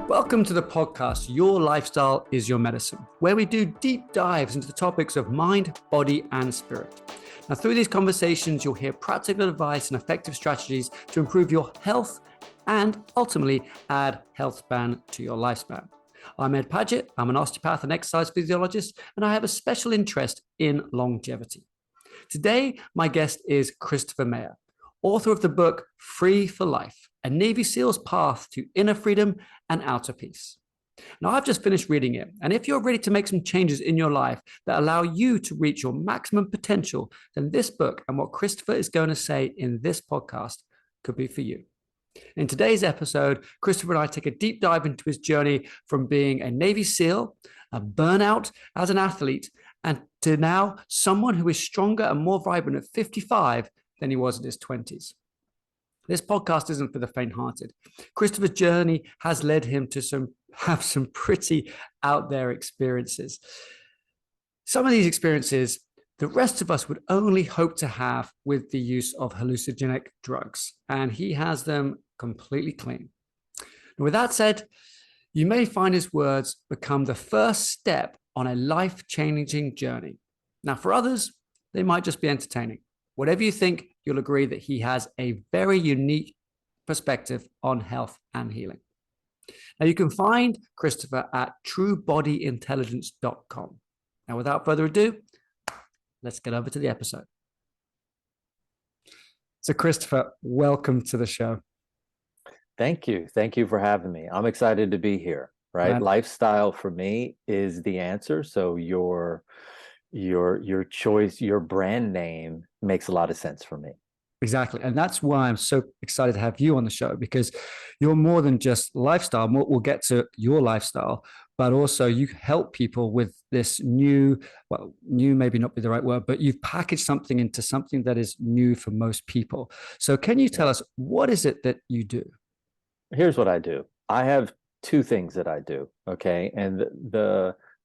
Welcome to the podcast, Your Lifestyle is Your Medicine, where we do deep dives into the topics of mind, body, and spirit. Now, through these conversations, you'll hear practical advice and effective strategies to improve your health and ultimately add health span to your lifespan. I'm Ed Paget. I'm an osteopath and exercise physiologist, and I have a special interest in longevity. Today, my guest is Christopher Maher, author of the book Free for Life, a Navy SEAL's path to inner freedom and outer peace. Now, I've just finished reading it, and if you're ready to make some changes in your life that allow you to reach your maximum potential, then this book and what Christopher is going to say in this podcast could be for you. In today's episode, Christopher and I take a deep dive into his journey from being a Navy SEAL, a burnout as an athlete, and to now someone who is stronger and more vibrant at 55 than he was in his 20s. This podcast isn't for the faint-hearted. Christopher's journey has led him to have some pretty out there experiences. Some of these experiences, the rest of us would only hope to have with the use of hallucinogenic drugs, and he has them completely clean. And with that said, you may find his words become the first step on a life-changing journey. Now, for others, they might just be entertaining. Whatever you think, you'll agree that he has a very unique perspective on health and healing. Now, you can find Christopher at truebodyintelligence.com. Now, without further ado, let's get over to the episode. So, Christopher, welcome to the show. Thank you. Thank you for having me. I'm excited to be here, right? Lifestyle for me is the answer. So your choice, your brand name makes a lot of sense for me. Exactly. And that's why I'm so excited to have you on the show, because you're more than just lifestyle. We'll get to your lifestyle, but also you help people with this new maybe not be the right word, but you've packaged something into something that is new for most people. So can you tell us, what is it that you do? Here's what I do. I have two things that I do. Okay. And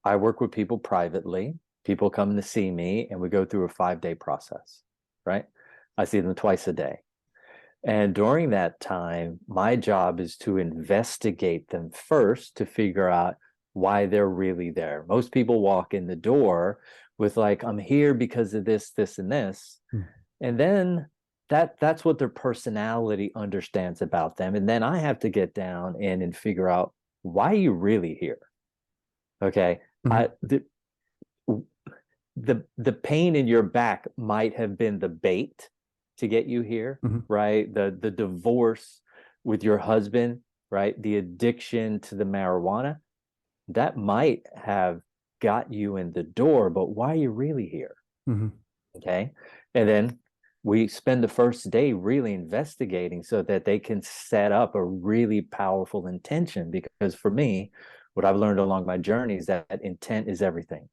I work with people privately. People come to see me and we go through a 5-day process, right? I see them twice a day. And during that time, my job is to investigate them first to figure out why they're really there. Most people walk in the door with like, I'm here because of this, this, and this. And then that's what their personality understands about them. And then I have to get down in and figure out, why are you really here? Okay. The pain in your back might have been the bait to get you here, right? The divorce with your husband, right? The addiction to the marijuana, that might have got you in the door, but why are you really here? Okay. And then we spend the first day really investigating so that they can set up a really powerful intention. Because for me, what I've learned along my journey is that intent is everything.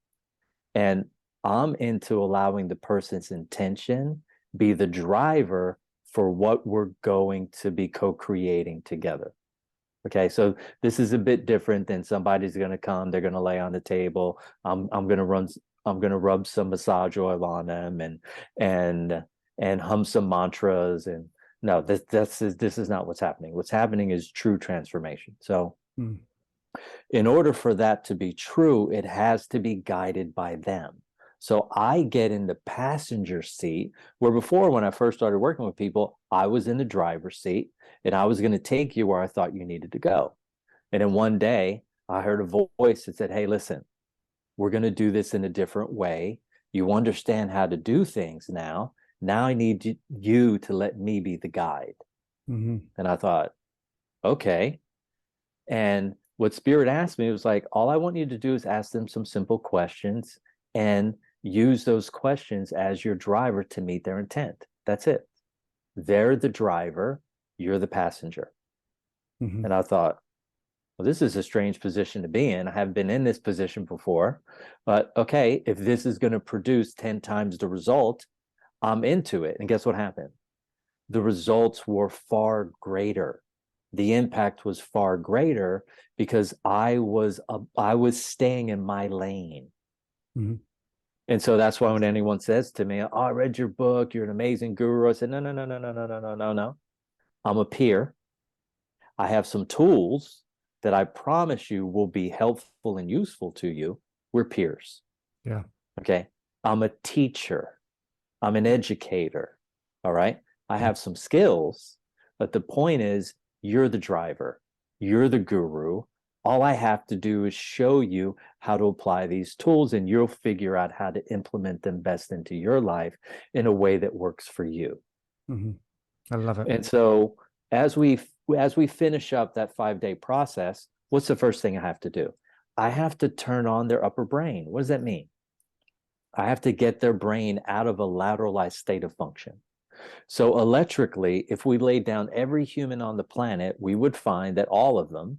And I'm into allowing the person's intention be the driver for what we're going to be co-creating together. Okay, so this is a bit different than somebody's going to come, they're going to lay on the table. I'm going to rub some massage oil on them and hum some mantras. And no, this is not what's happening. What's happening is true transformation. So in order for that to be true, it has to be guided by them. So I get in the passenger seat, where before, when I first started working with people, I was in the driver's seat and I was going to take you where I thought you needed to go. And then one day I heard a voice that said, hey, listen, we're going to do this in a different way. You understand how to do things now. Now I need you to let me be the guide. And I thought, okay. And what Spirit asked me was like, all I want you to do is ask them some simple questions and use those questions as your driver to meet their intent. That's it. They're the driver, you're the passenger. And I thought, well, this is a strange position to be in. I haven't been in this position before, but okay, if this is going to produce 10 times the result, I'm into it. And guess what happened? The results were far greater. The impact was far greater because I was staying in my lane. And so that's why when anyone says to me, oh, I read your book, you're an amazing guru, I said, no. I'm a peer. I have some tools that I promise you will be helpful and useful to you, we're peers. Yeah. Okay. I'm a teacher. I'm an educator. All right. I have some skills, but the point is, you're the driver. You're the guru. All I have to do is show you how to apply these tools, and you'll figure out how to implement them best into your life in a way that works for you. Mm-hmm. I love it. And so as we finish up that 5-day process, what's the first thing I have to do? I have to turn on their upper brain. What does that mean? I have to get their brain out of a lateralized state of function. So electrically, if we laid down every human on the planet, we would find that all of them,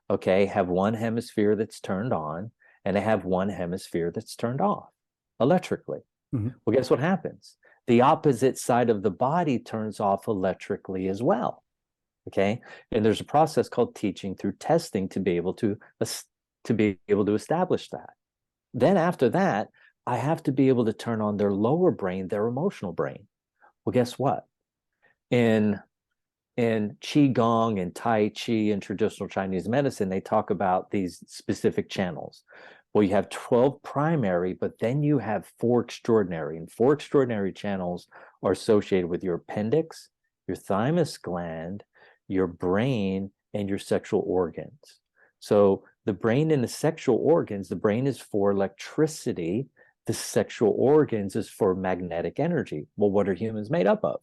okay, have one hemisphere that's turned on and they have one hemisphere that's turned off electrically. Mm-hmm. Well, guess what happens? The opposite side of the body turns off electrically as well. Okay. And there's a process called teaching through testing to be able to establish that. Then after that, I have to be able to turn on their lower brain, their emotional brain. Well, guess what? In Qigong and Tai Chi and traditional Chinese medicine, they talk about these specific channels. Well, you have 12 primary, but then you have 4 extraordinary. And 4 extraordinary channels are associated with your appendix, your thymus gland, your brain, and your sexual organs. So the brain and the sexual organs, the brain is for electricity. The sexual organs is for magnetic energy. Well, what are humans made up of?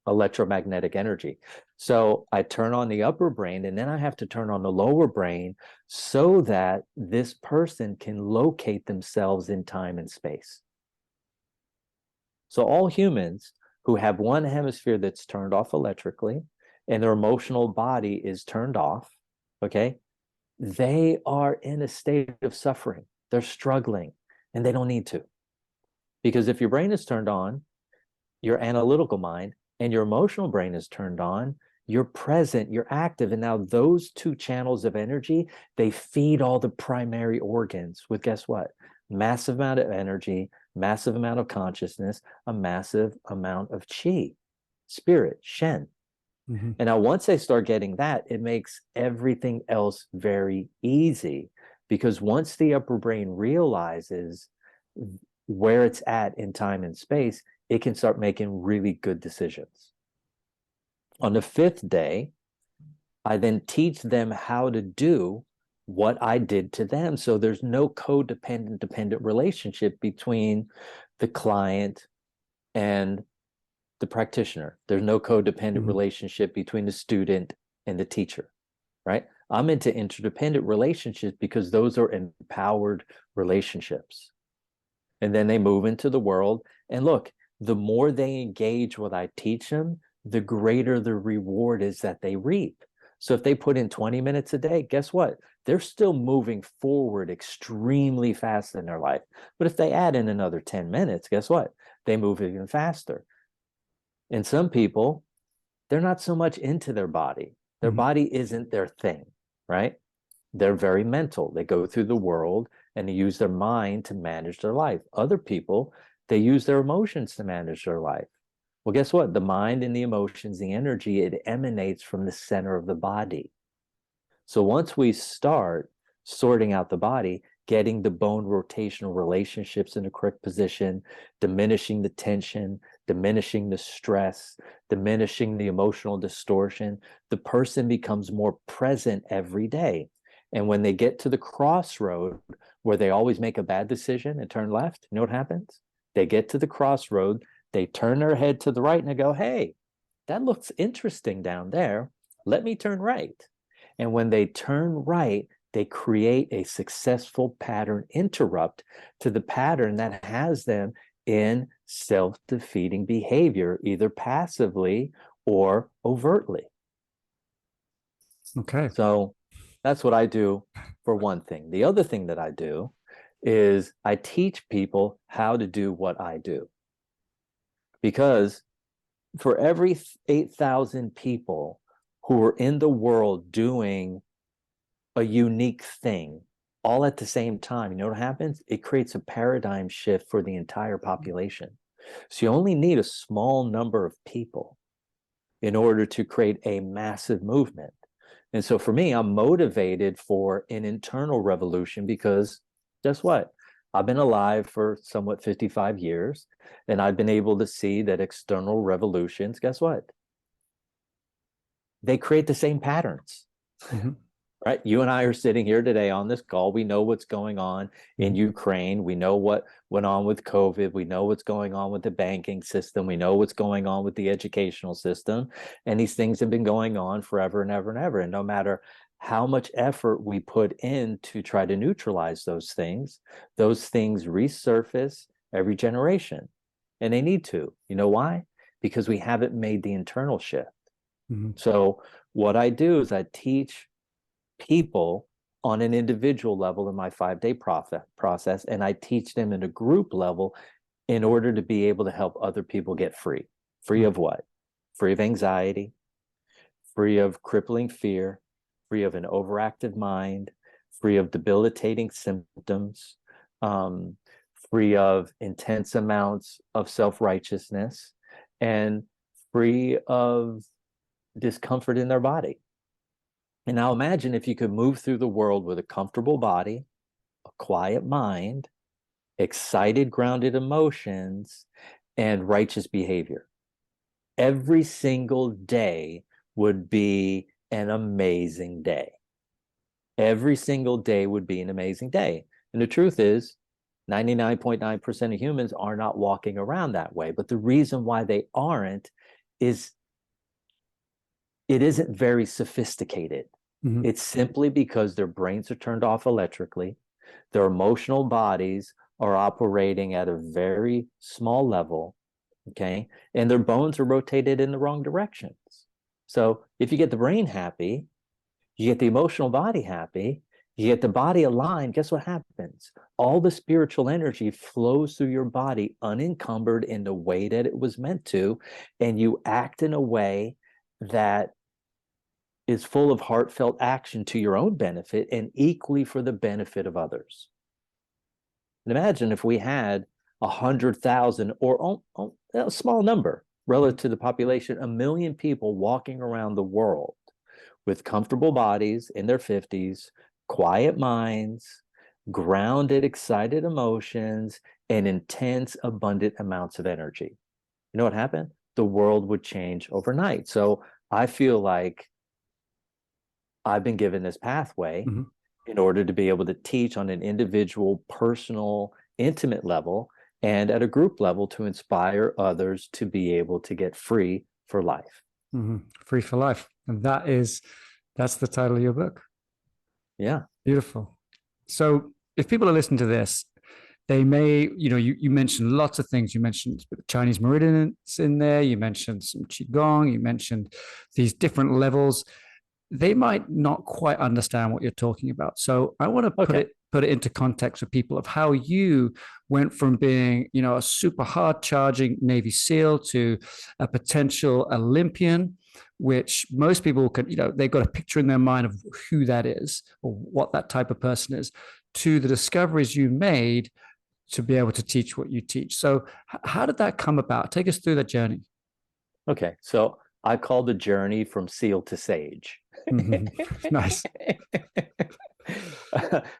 Electromagnetic energy. So I turn on the upper brain, and then I have to turn on the lower brain so that this person can locate themselves in time and space. So all humans who have one hemisphere that's turned off electrically and their emotional body is turned off, okay, they are in a state of suffering. They're struggling, and they don't need to. Because if your brain is turned on, your analytical mind, and your emotional brain is turned on, you're present, you're active. And now those 2 channels of energy, they feed all the primary organs with, guess what? Massive amount of energy, massive amount of consciousness, a massive amount of qi, spirit, shen. Mm-hmm. And now once they start getting that, it makes everything else very easy, because once the upper brain realizes where it's at in time and space, it can start making really good decisions. On the 5th day, I then teach them how to do what I did to them. So there's no codependent dependent relationship between the client and the practitioner. There's no codependent relationship between the student and the teacher, right? I'm into interdependent relationships because those are empowered relationships. And then they move into the world. And look, the more they engage what I teach them, the greater the reward is that they reap. So if they put in 20 minutes a day, guess what? They're still moving forward extremely fast in their life. But if they add in another 10 minutes, guess what? They move even faster. And some people, they're not so much into their body. Their body isn't their thing, right? They're very mental. They go through the world and they use their mind to manage their life. Other people, they use their emotions to manage their life. Well, guess what? The mind and the emotions, the energy, it emanates from the center of the body. So once we start sorting out the body, getting the bone rotational relationships in the correct position, diminishing the tension, diminishing the stress, diminishing the emotional distortion, the person becomes more present every day. And when they get to the crossroad where they always make a bad decision and turn left, you know what happens? They get to the crossroad, they turn their head to the right and they go, hey, that looks interesting down there. Let me turn right. And when they turn right, they create a successful pattern interrupt to the pattern that has them in self-defeating behavior, either passively or overtly. Okay. So that's what I do for one thing. The other thing that I do is I teach people how to do what I do. Because for every 8,000 people who are in the world doing a unique thing all at the same time, you know what happens? It creates a paradigm shift for the entire population. So you only need a small number of people in order to create a massive movement. And so for me, I'm motivated for an internal revolution because guess what? I've been alive for somewhat 55 years, and I've been able to see that external revolutions, guess what? They create the same patterns. Mm-hmm. Right? You and I are sitting here today on this call. We know what's going on in Ukraine. We know what went on with COVID. We know what's going on with the banking system. We know what's going on with the educational system. And these things have been going on forever and ever and ever. And no matter how much effort we put in to try to neutralize those things resurface every generation. And they need to. You know why? Because we haven't made the internal shift. Mm-hmm. So what I do is I teach people on an individual level in my 5-day process, and I teach them in a group level in order to be able to help other people get free. Free of what? Free of anxiety, free of crippling fear, free of an overactive mind, free of debilitating symptoms, free of intense amounts of self-righteousness, and free of discomfort in their body. And now imagine if you could move through the world with a comfortable body, a quiet mind, excited, grounded emotions, and righteous behavior. Every single day would be an amazing day. Every single day would be an amazing day. And the truth is, 99.9% of humans are not walking around that way. But the reason why they aren't is it isn't very sophisticated. Mm-hmm. It's simply because their brains are turned off electrically. Their emotional bodies are operating at a very small level, okay? And their bones are rotated in the wrong directions. So if you get the brain happy, you get the emotional body happy, you get the body aligned, guess what happens? All the spiritual energy flows through your body unencumbered in the way that it was meant to, and you act in a way that is full of heartfelt action to your own benefit and equally for the benefit of others. And imagine if we had 100,000 or a small number relative to the population, 1 million people walking around the world with comfortable bodies in their 50s, quiet minds, grounded, excited emotions, and intense, abundant amounts of energy. You know what happened? The world would change overnight. So I feel like I've been given this pathway in order to be able to teach on an individual, personal, intimate level and at a group level to inspire others to be able to get free for life. Free for life. And that's the title of your book. Yeah. Beautiful. So if people are listening to this, they may, you mentioned lots of things. You mentioned Chinese meridians in there. You mentioned some Qigong. You mentioned these different levels. They might not quite understand what you're talking about. So I want to put it into context for people of how you went from being, a super hard charging Navy SEAL to a potential Olympian, which most people can, they've got a picture in their mind of who that is or what that type of person is, to the discoveries you made to be able to teach what you teach. So how did that come about? Take us through that journey. Okay. So I call the journey from SEAL to sage. Nice.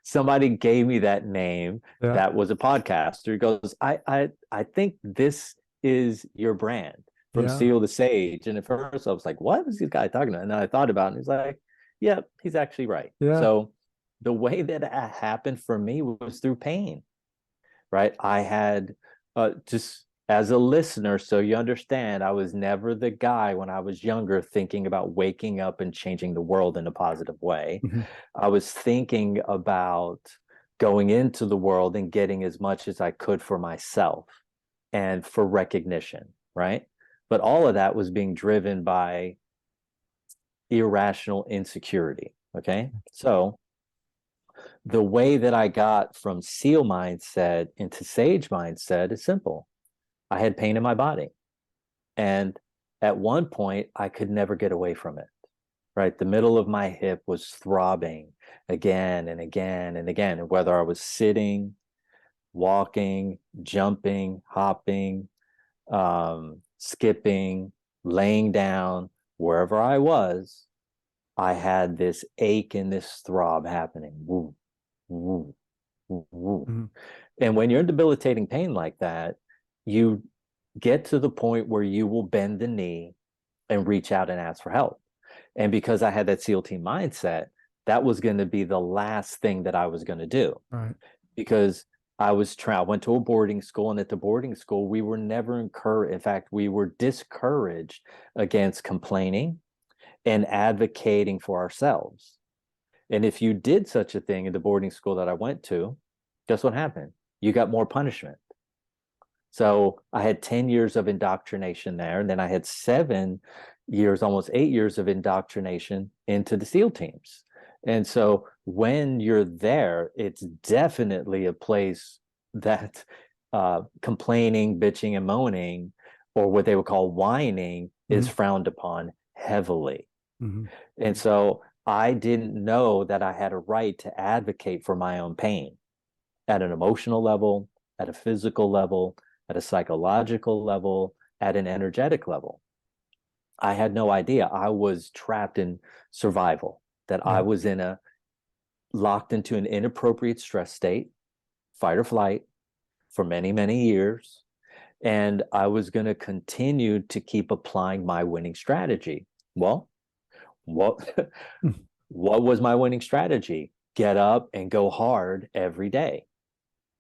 Somebody gave me that name. Yeah. That was a podcaster. He goes, I think this is your brand, from SEAL to sage. And at first I was like, what is this guy talking about? And then I thought about it and he's like, yeah, he's actually right. Yeah. So the way that it happened for me was through pain, right? I had just as a listener, so you understand, I was never the guy when I was younger thinking about waking up and changing the world in a positive way. I was thinking about going into the world and getting as much as I could for myself and for recognition, right? But all of that was being driven by irrational insecurity, okay? So the way that I got from SEAL mindset into sage mindset is simple. I had pain in my body. And at one point, I could never get away from it, right? The middle of my hip was throbbing again and again and again. And whether I was sitting, walking, jumping, hopping, skipping, laying down, wherever I was, I had this ache and this throb happening. Woo, woo, woo, woo. Mm-hmm. And when you're in debilitating pain like that, you get to the point where you will bend the knee and reach out and ask for help. And because I had that SEAL team mindset, that was going to be the last thing that I was going to do. Right. Because I went to a boarding school, and at the boarding school, we were never encouraged. In fact, we were discouraged against complaining and advocating for ourselves. And if you did such a thing in the boarding school that I went to, guess what happened? You got more punishment. So I had 10 years of indoctrination there. And then I had 7 years, almost 8 years of indoctrination into the SEAL teams. And so when you're there, it's definitely a place that complaining, bitching, and moaning, or what they would call whining, is frowned upon heavily. Mm-hmm. And so I didn't know that I had a right to advocate for my own pain at an emotional level, at a physical level, at a psychological level, at an energetic level. I had no idea. I was trapped in survival, that I was locked into an inappropriate stress state, fight or flight, for many, many years. And I was going to continue to keep applying my winning strategy. Well, what was my winning strategy? Get up and go hard every day,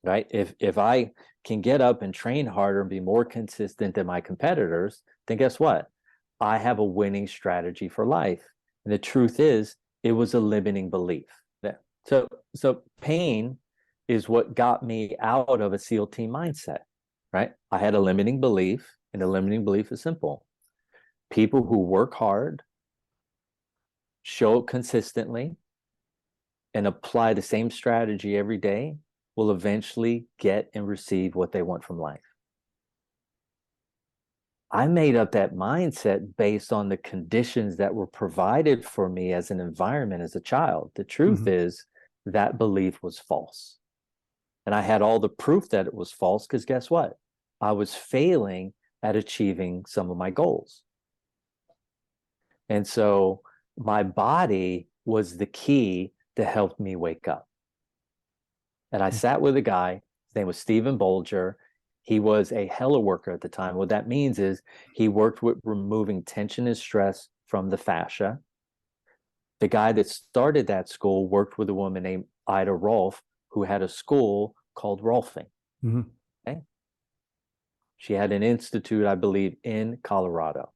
right? If I can get up and train harder and be more consistent than my competitors, then guess what? I have a winning strategy for life. And the truth is, it was a limiting belief. So pain is what got me out of a SEAL team mindset, right? I had a limiting belief, and the limiting belief is simple. People who work hard, show up consistently, and apply the same strategy every day will eventually get and receive what they want from life. I made up that mindset based on the conditions that were provided for me as an environment as a child. The truth is that belief was false. And I had all the proof that it was false because guess what? I was failing at achieving some of my goals. And so my body was the key to help me wake up. And I sat with a guy, his name was Stephen Bolger. He was a hella worker at the time. What that means is he worked with removing tension and stress from the fascia. The guy that started that school worked with a woman named Ida Rolf, who had a school called Rolfing. Okay? She had an institute, I believe, in Colorado.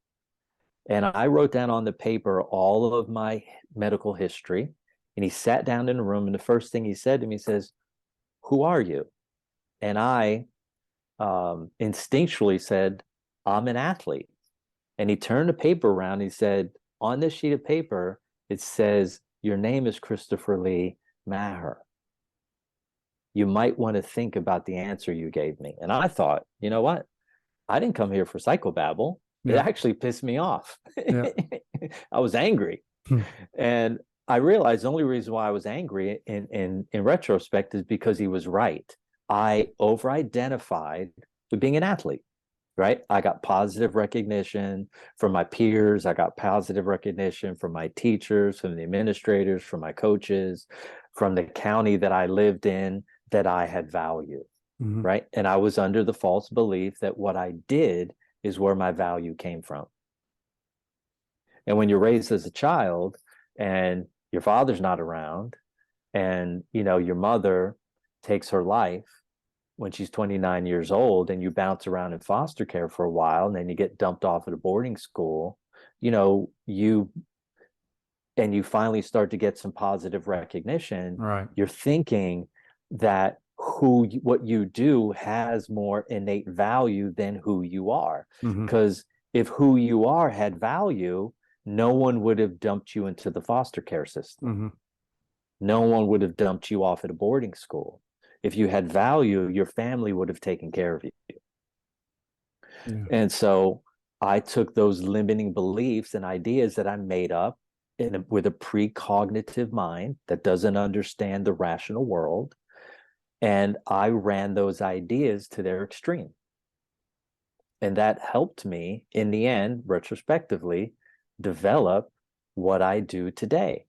And I wrote down on the paper all of my medical history. And he sat down in the room, and the first thing he said to me, he says, "Who are you?" And I instinctually said, "I'm an athlete." And he turned the paper around and he said, "On this sheet of paper, it says, your name is Christopher Lee Maher. You might want to think about the answer you gave me." And I thought, you know what? I didn't come here for psychobabble. It actually pissed me off. I was angry. And I realized the only reason why I was angry in retrospect is because he was right. I over-identified with being an athlete, right? I got positive recognition from my peers. I got positive recognition from my teachers, from the administrators, from my coaches, from the county that I lived in, that I had value, right? And I was under the false belief that what I did is where my value came from. And when you're raised as a child and your father's not around, and your mother takes her life when she's 29 years old, and you bounce around in foster care for a while, and then you get dumped off at a boarding school, you finally start to get some positive recognition. Right. You're thinking that what you do has more innate value than who you are. Because if who you are had value, no one would have dumped you into the foster care system. No one would have dumped you off at a boarding school. If you had value, your family would have taken care of you. And so I took those limiting beliefs and ideas that I made up with a precognitive mind that doesn't understand the rational world, and I ran those ideas to their extreme. And that helped me, in the end, retrospectively, develop what I do today.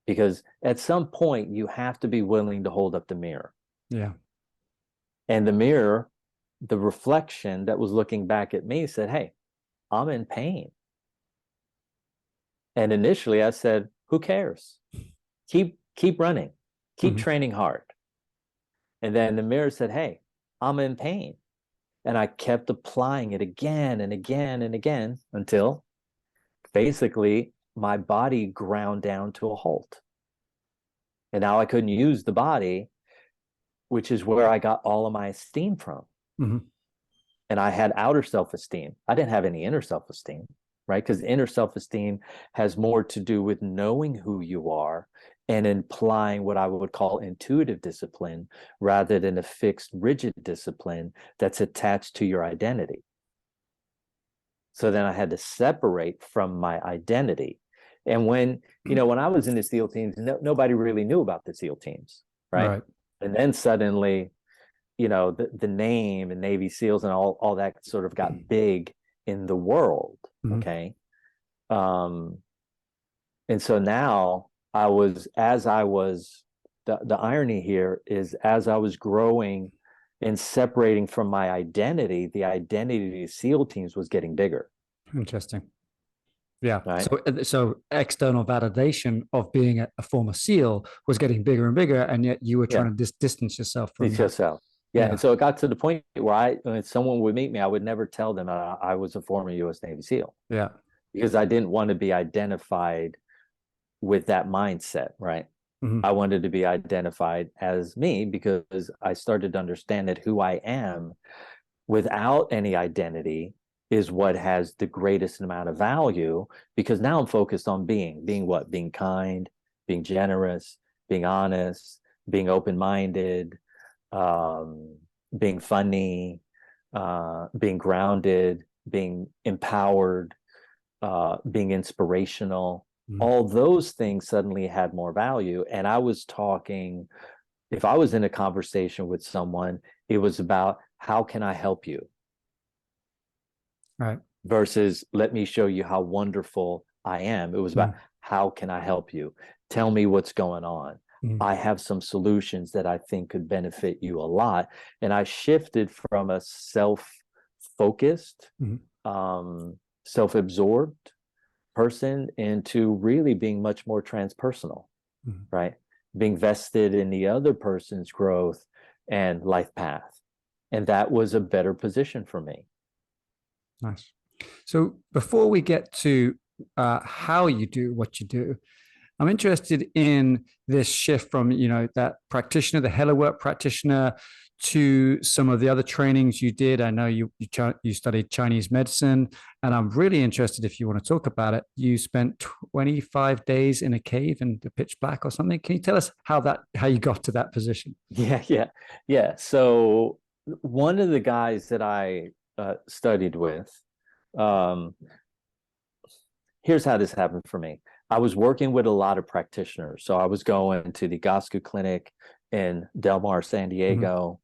Because at some point you have to be willing to hold up the mirror. Yeah. And the mirror, the reflection that was looking back at me said, hey, I'm in pain. And initially I said, who cares? Keep running, keep training hard. And then the mirror said, hey, I'm in pain. And I kept applying it again and again and again until basically my body ground down to a halt. And now I couldn't use the body, which is where I got all of my esteem from. And I had outer self-esteem. I didn't have any inner self-esteem, right? Because inner self-esteem has more to do with knowing who you are and implying what I would call intuitive discipline rather than a fixed, rigid discipline that's attached to your identity. So then I had to separate from my identity. And when I was in the SEAL teams, nobody really knew about the SEAL teams, right? And then suddenly, the name and Navy SEALs and all that sort of got big in the world. Okay. And so now the irony here is as I was growing and separating from my identity, the identity of SEAL teams was getting bigger. Interesting. Yeah. Right? So external validation of being a former SEAL was getting bigger and bigger, and yet you were trying to distance yourself from that. Yeah. And so it got to the point where when someone would meet me, I would never tell them I was a former U.S. Navy SEAL. Yeah. Because I didn't want to be identified with that mindset, right? I wanted to be identified as me because I started to understand that who I am without any identity is what has the greatest amount of value, because now I'm focused on being what? Being kind, being generous, being honest, being open-minded, being funny, being grounded, being empowered, being inspirational. All those things suddenly had more value. And I was talking, if I was in a conversation with someone, it was about how can I help you? Right. Versus let me show you how wonderful I am. It was about how can I help you? Tell me what's going on. I have some solutions that I think could benefit you a lot. And I shifted from a self-focused, self-absorbed person into really being much more transpersonal, right? Being vested in the other person's growth and life path. And that was a better position for me. Nice. So before we get to how you do what you do, I'm interested in this shift from, that practitioner, the hello work practitioner, to some of the other trainings you did. I know you studied Chinese medicine, and I'm really interested if you want to talk about it. You spent 25 days in a cave in the pitch black or something. Can you tell us how you got to that position? Yeah. So one of the guys that I studied with, here's how this happened for me. I was working with a lot of practitioners. So I was going to the Gasku Clinic in Del Mar, San Diego.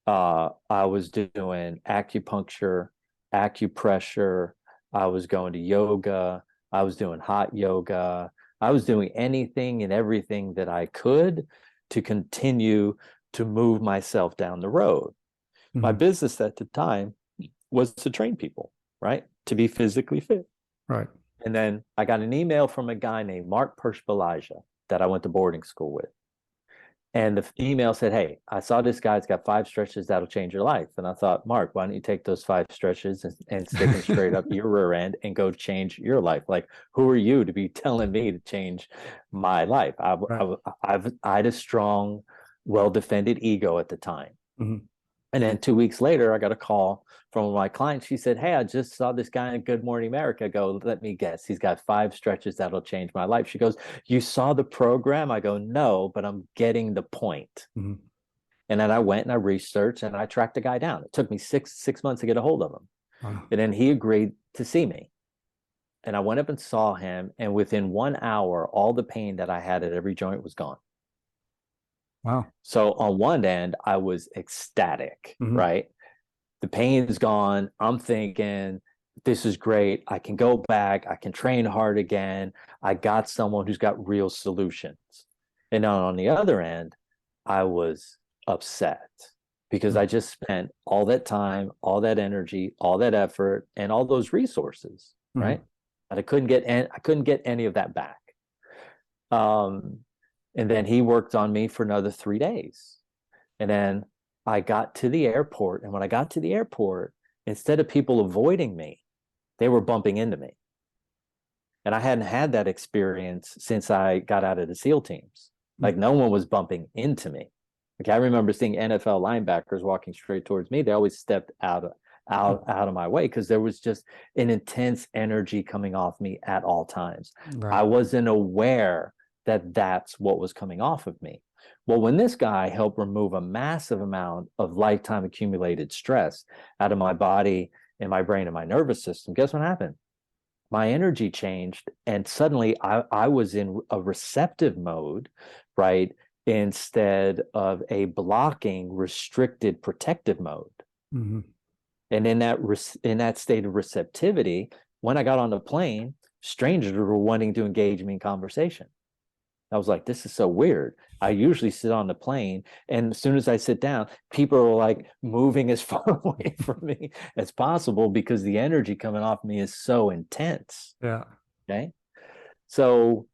I was doing acupuncture, acupressure. I was going to yoga. I was doing hot yoga. I was doing anything and everything that I could to continue to move myself down the road. My business at the time was to train people, right? To be physically fit. Right. And then I got an email from a guy named Mark Pershbalaja that I went to boarding school with. And the email said, hey, I saw this guy's got 5 stretches that'll change your life. And I thought, Mark, why don't you take those 5 stretches and stick them straight up your rear end and go change your life? Like, who are you to be telling me to change my life? I had a strong, well-defended ego at the time. And then 2 weeks later, I got a call from one of my clients. She said, hey, I just saw this guy in Good Morning America. I go, let me guess. He's got 5 stretches that'll change my life. She goes, you saw the program? I go, no, but I'm getting the point. And then I went and I researched and I tracked the guy down. It took me six months to get a hold of him. Wow. And then he agreed to see me. And I went up and saw him. And within 1 hour, all the pain that I had at every joint was gone. Wow. So on one end, I was ecstatic, right? The pain is gone. I'm thinking this is great. I can go back. I can train hard again. I got someone who's got real solutions. And on the other end, I was upset because I just spent all that time, all that energy, all that effort, and all those resources, right? And I couldn't get any of that back. And then he worked on me for another 3 days. And then I got to the airport. And when I got to the airport, instead of people avoiding me, they were bumping into me. And I hadn't had that experience since I got out of the SEAL teams. Like no one was bumping into me. Okay, I remember seeing NFL linebackers walking straight towards me. They always stepped out of my way because there was just an intense energy coming off me at all times. Right. I wasn't aware that that's what was coming off of me. Well, when this guy helped remove a massive amount of lifetime accumulated stress out of my body and my brain and my nervous system, guess what happened? My energy changed, and suddenly I was in a receptive mode, right? Instead of a blocking, restricted, protective mode. And in that state of receptivity, when I got on the plane, strangers were wanting to engage me in conversation. I was like, this is so weird. I usually sit on the plane, and as soon as I sit down, people are like moving as far away from me as possible because the energy coming off me is so intense. Yeah. Okay. So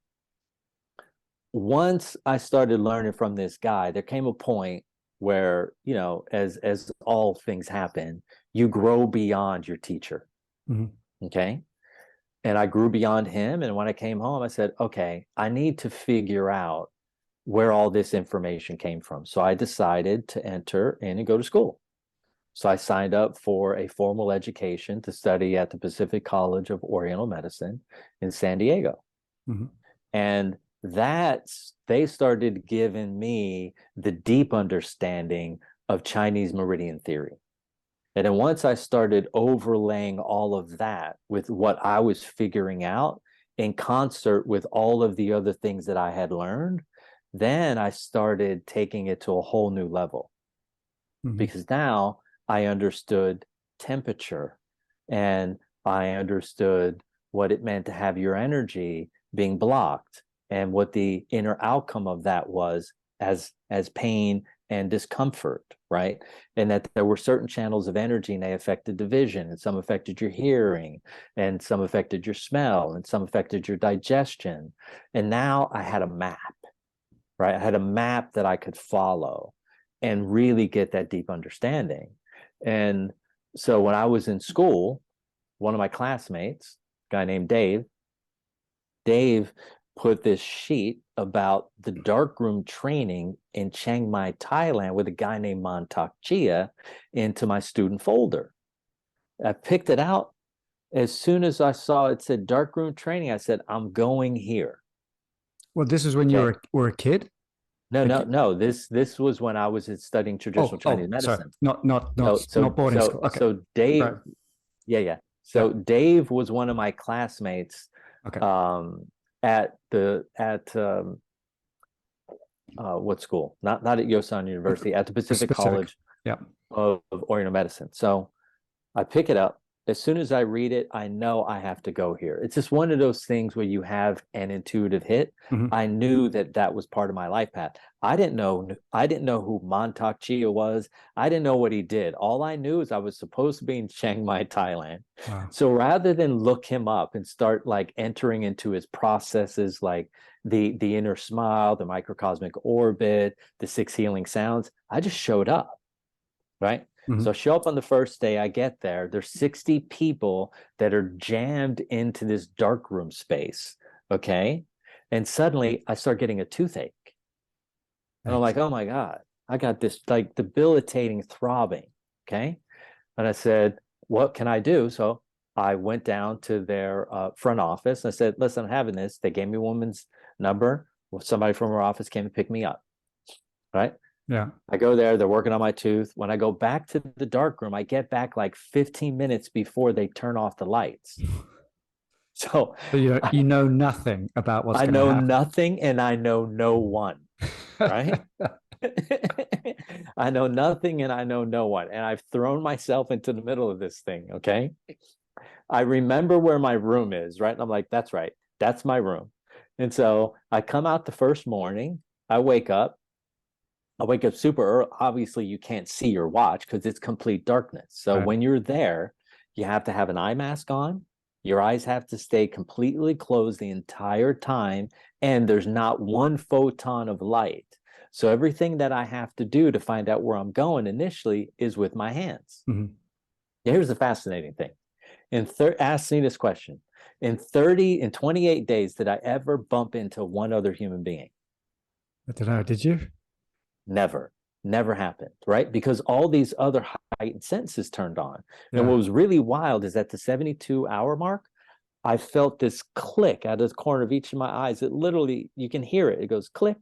once I started learning from this guy, there came a point where, you know, as all things happen, you grow beyond your teacher. Okay. And I grew beyond him. And when I came home, I said, okay, I need to figure out where all this information came from. So I decided to enter in and go to school. So I signed up for a formal education to study at the Pacific College of Oriental Medicine in San Diego. And they started giving me the deep understanding of Chinese meridian theory. And then once I started overlaying all of that with what I was figuring out in concert with all of the other things that I had learned, then I started taking it to a whole new level. Because now I understood temperature, and I understood what it meant to have your energy being blocked, and what the inner outcome of that was as pain and discomfort, right? And that there were certain channels of energy, and they affected the vision, and some affected your hearing, and some affected your smell, and some affected your digestion. And now I had a map, right? I had a map that I could follow and really get that deep understanding. And so when I was in school, one of my classmates, a guy named Dave put this sheet about the darkroom training in Chiang Mai, Thailand, with a guy named Montauk Chia into my student folder. I picked it out. As soon as I saw it said darkroom training, I said, I'm going here. Well, this is when you were a kid? No. This was when I was studying traditional Chinese medicine. Sorry. Not boarding school. Okay. So Dave, right. Yeah. So yeah. Dave was one of my classmates. Okay. At what school? Not at Yosan University, at the Pacific College of Oriental Medicine. So I pick it up. As soon as I read it, I know I have to go here. It's just one of those things where you have an intuitive hit. I knew that was part of my life path. I didn't know who Montauk Chia was. I didn't know what he did. All I knew is I was supposed to be in Chiang Mai, Thailand. Wow. So rather than look him up and start like entering into his processes, like the inner smile, the microcosmic orbit, the 6 healing sounds, I just showed up, right? So I show up on the first day. I get there. There's 60 people that are jammed into this dark room space. Okay. And suddenly I start getting a toothache. And I'm like, oh my God, I got this like debilitating throbbing. Okay. And I said, what can I do? So I went down to their front office. And I said, listen, I'm having this. They gave me a woman's number. Well, somebody from her office came to pick me up. Right. Yeah. I go there, they're working on my tooth. When I go back to the dark room, I get back like 15 minutes before they turn off the lights. So you know nothing about what's going to happen. I know nothing, and I know no one, right? I know nothing and I know no one. And I've thrown myself into the middle of this thing, okay? I remember where my room is, right? And I'm like, that's right. That's my room. And so I come out the first morning, I wake up super early. Obviously, you can't see your watch because it's complete darkness. So when you're there, you have to have an eye mask on. Your eyes have to stay completely closed the entire time, and there's not one photon of light. So everything that I have to do to find out where I'm going initially is with my hands. Mm-hmm. Here's the fascinating thing. Ask me this question. In 28 days, did I ever bump into one other human being? I don't know. Did you? Never happened, right? Because all these other heightened senses turned on. Yeah. And what was really wild is at the 72-hour mark, I felt this click out of the corner of each of my eyes. It literally, you can hear it. It goes click,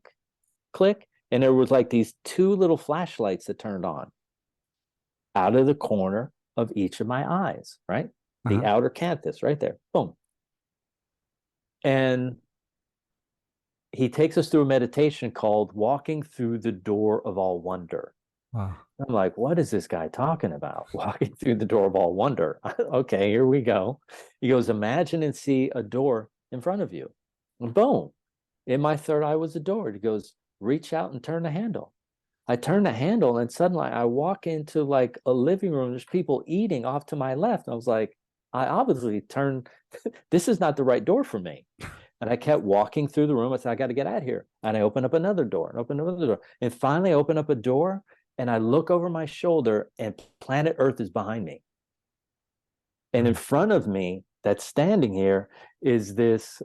click. And there was like these two little flashlights that turned on out of the corner of each of my eyes, right? The outer canthus right there. Boom. And he takes us through a meditation called Walking Through the Door of All Wonder. Wow. I'm like, what is this guy talking about? Walking through the door of all wonder. Okay, here we go. He goes, imagine and see a door in front of you. And boom. In my third eye was a door. He goes, reach out and turn the handle. I turn the handle and suddenly I walk into like a living room. There's people eating off to my left. And I was like, I obviously turned, this is not the right door for me. And I kept walking through the room. I said, I got to get out of here. And I open up another door and open another door. And finally I open up a door and I look over my shoulder and planet Earth is behind me. And in front of me that's standing here is this,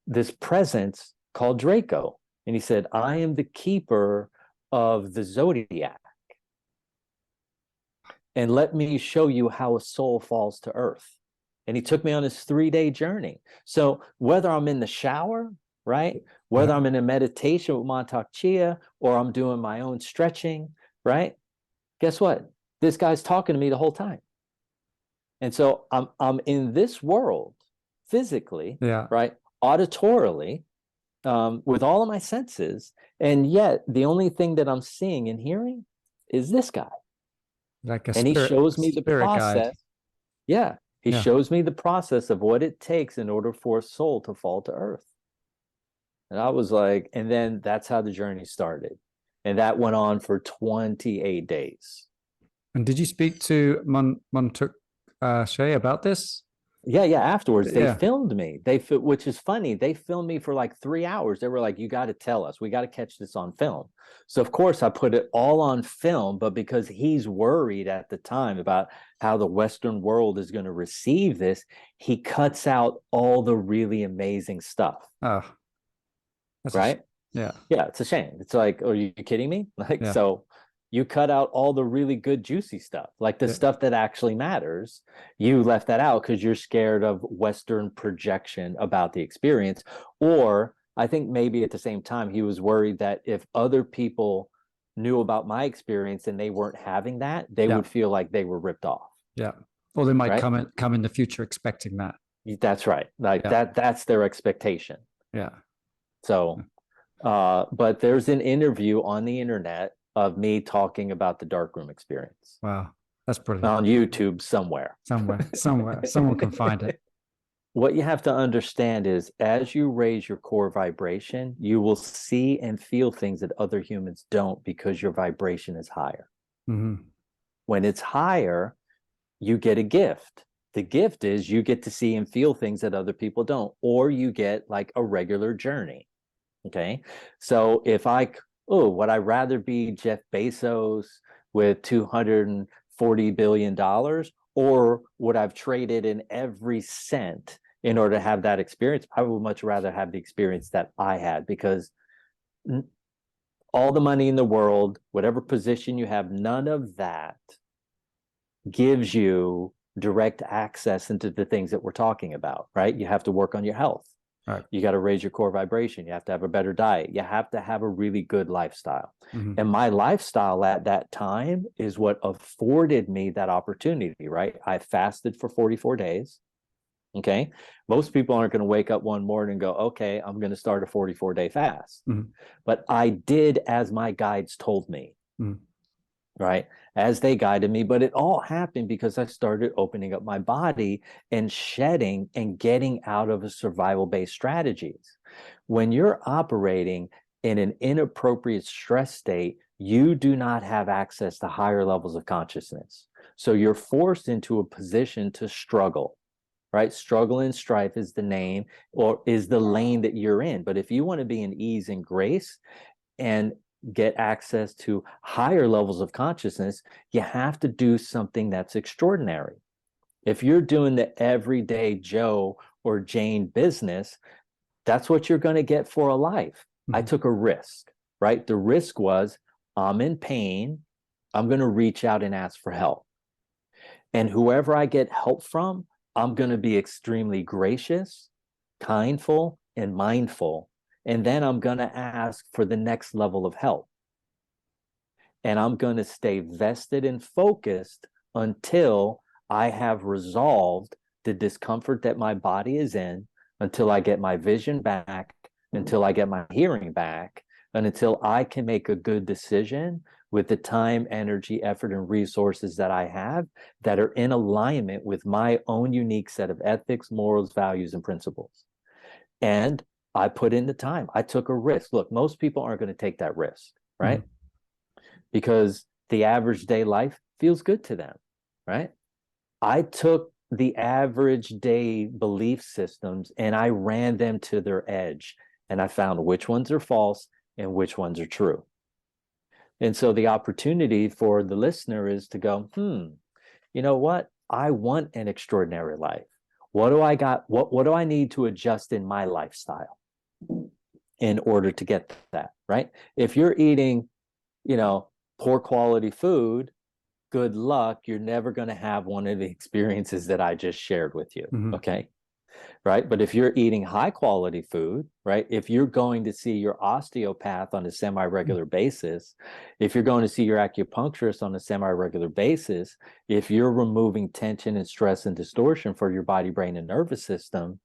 this presence called Draco. And he said, I am the keeper of the zodiac. And let me show you how a soul falls to earth. And he took me on this 3-day journey. So whether I'm in the shower, right? Whether I'm in a meditation with Montauk Chia or I'm doing my own stretching, right? Guess what? This guy's talking to me the whole time. And so I'm in this world physically, right? Auditorily, with all of my senses. And yet the only thing that I'm seeing and hearing is this guy. Like a and spirit, he shows me the process. Guide. Yeah. He shows me the process of what it takes in order for a soul to fall to earth. And I was like, and then that's how the journey started. And that went on for 28 days. And did you speak to Montauk Shea about this? Yeah. Afterwards, they filmed me. Which is funny. They filmed me for like 3 hours. They were like, you got to tell us. We got to catch this on film. So, of course, I put it all on film. But because he's worried at the time about how the Western world is going to receive this, he cuts out all the really amazing stuff. Oh, right? Yeah, it's a shame. It's like, are you kidding me? Like, so you cut out all the really good juicy stuff, like the stuff that actually matters. You left that out because you're scared of Western projection about the experience. Or I think maybe at the same time he was worried that if other people knew about my experience and they weren't having that, they would feel like they were ripped off. Yeah. Or they might come in the future expecting that. That's right. Like that's their expectation. Yeah. So, but there's an interview on the internet of me talking about the darkroom experience. Wow. That's brilliant. On YouTube somewhere. Someone can find it. What you have to understand is as you raise your core vibration, you will see and feel things that other humans don't because your vibration is higher. Mm-hmm. When it's higher, you get a gift. The gift is you get to see and feel things that other people don't, or you get like a regular journey. Okay. So if would I rather be Jeff Bezos with $240 billion, or would I've traded in every cent in order to have that experience? I would much rather have the experience that I had, because all the money in the world, whatever position you have, none of that gives you direct access into the things that we're talking about, right? You have to work on your health. Right. You got to raise your core vibration. You have to have a better diet. You have to have a really good lifestyle. Mm-hmm. And my lifestyle at that time is what afforded me that opportunity, right? I fasted for 44 days. Okay. Most people aren't going to wake up one morning and go, okay, I'm going to start a 44-day fast. Mm-hmm. But I did as my guides told me. Mm-hmm. right? As they guided me. But it all happened because I started opening up my body and shedding and getting out of a survival-based strategies. When you're operating in an inappropriate stress state, you do not have access to higher levels of consciousness. So you're forced into a position to struggle, right? Struggle and strife is the name, or is the lane that you're in. But if you want to be in ease and grace and get access to higher levels of consciousness, you have to do something that's extraordinary. If you're doing the everyday Joe or Jane business, that's what you're going to get for a life. I took a risk, right? The risk was, I'm in pain. I'm going to reach out and ask for help. And whoever I get help from, I'm going to be extremely gracious, kindful, and mindful. And then I'm going to ask for the next level of help. And I'm going to stay vested and focused until I have resolved the discomfort that my body is in, until I get my vision back, until I get my hearing back, and until I can make a good decision with the time, energy, effort, and resources that I have that are in alignment with my own unique set of ethics, morals, values, and principles. And I put in the time. I took a risk. Look, most people aren't going to take that risk, right? Because the average day life feels good to them, right? I took the average day belief systems and I ran them to their edge, and I found which ones are false and which ones are true. And so the opportunity for the listener is to go, you know what? I want an extraordinary life. What do I got? What do I need to adjust in my lifestyle in order to get that, right? If you're eating, poor quality food, good luck. You're never going to have one of the experiences that I just shared with you. Okay. Right. But if you're eating high quality food, right, if you're going to see your osteopath on a semi-regular basis, if you're going to see your acupuncturist on a semi-regular basis, if you're removing tension and stress and distortion for your body, brain, and nervous system,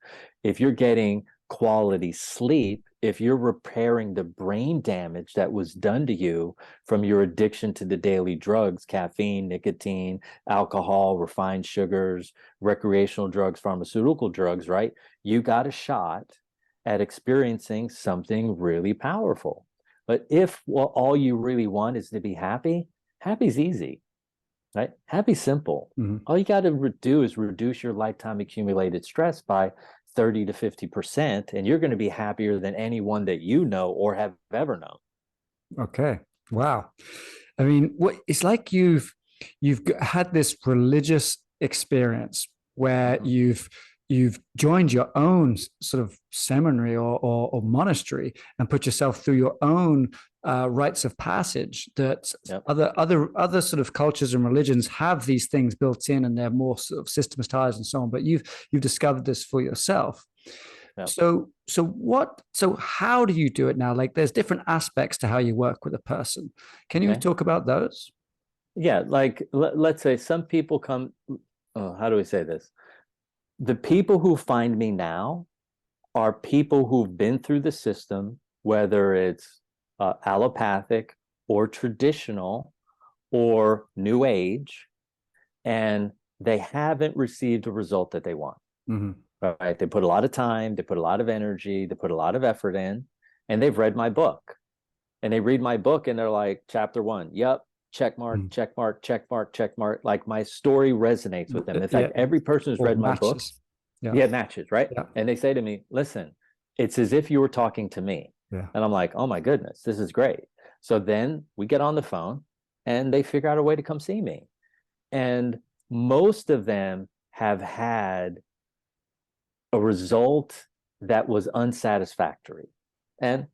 if you're getting quality sleep, if you're repairing the brain damage that was done to you from your addiction to the daily drugs, caffeine, nicotine, alcohol, refined sugars, recreational drugs, pharmaceutical drugs, right? You got a shot at experiencing something really powerful. But if all you really want is to be happy, happy's easy, right? Happy's simple. All you got to do is reduce your lifetime accumulated stress by 30 to 50%, and you're going to be happier than anyone that you know or have ever known. Okay. Wow. I mean, it's like you've had this religious experience where you've joined your own sort of seminary or monastery and put yourself through your own rites of passage that other sort of cultures and religions have these things built in, and they're more sort of systematized and so on. But you've discovered this for yourself. Yep. So how do you do it now? Like, there's different aspects to how you work with a person. Can you talk about those? Yeah, like let's say some people come. Oh, how do we say this? The people who find me now are people who've been through the system, whether it's allopathic or traditional or new age, and they haven't received a result that they want. Right? They put a lot of time, they put a lot of energy, they put a lot of effort in, and they've read my book. And they read my book and they're like, chapter 1, yep, check mark, check mark, check mark, check mark. Like, my story resonates with them. In fact, every person who's read my book, matches, right? Yeah. And they say to me, listen, it's as if you were talking to me. Yeah. And I'm like, oh my goodness, this is great. So then we get on the phone and they figure out a way to come see me. And most of them have had a result that was unsatisfactory. And